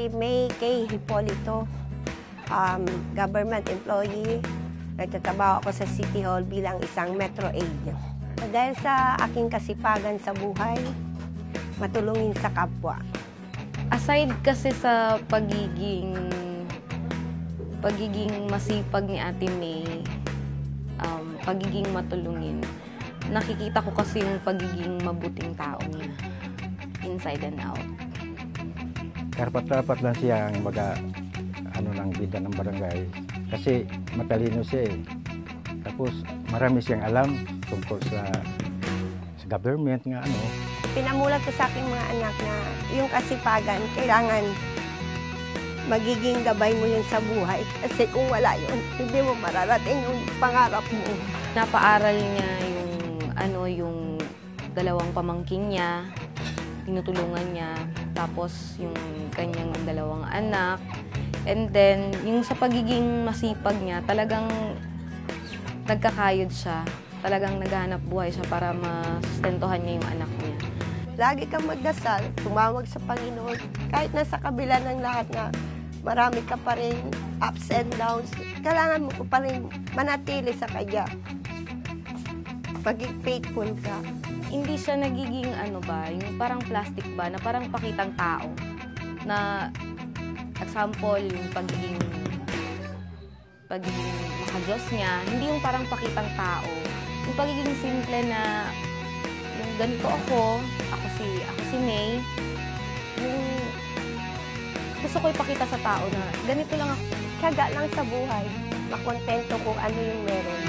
si May K. Hipolito, government employee. Nagtatrabaho ako sa City Hall bilang isang Metro Aid. Dahil sa aking kasipagan sa buhay, matulungin sa kapwa. Aside kasi sa pagiging masipag ni Ate May, pagiging matulungin, nakikita ko kasi yung pagiging mabuting tao niya, inside and out. Karapat-dapat lang siya ang lang bida ng barangay. Kasi matalino siya eh. Tapos marami siyang alam tungkol sa government nga ano. Pinamulat ko sa aking mga anak na yung kasipagan, kailangan magiging gabay mo yun sa buhay. Kasi kung wala yun, hindi mo mararating yung pangarap mo. Napaaral niya yung dalawang pamangkin niya, tinutulungan niya, tapos yung kanyang dalawang anak. And then, yung sa pagiging masipag niya, talagang nagkakayod siya. Talagang naghahanap buhay siya para masustentuhan niya yung anak niya. Lagi kang magdasal, tumawag sa Panginoon. Kahit nasa kabila ng lahat na marami ka pa rin ups and downs, kailangan mo pa rin manatili sa Kanya. Maging faithful ka. Hindi siya nagiging yung parang plastic ba, na parang pakitang tao. Na example, yung pagiging makadiyos niya, hindi yung parang pakitang tao. Yung pagiging simple na yung ganito ako si May, yung gusto ko ipakita sa tao na ganito lang ako. Tiyaga lang sa buhay, makontento kung ano yung meron.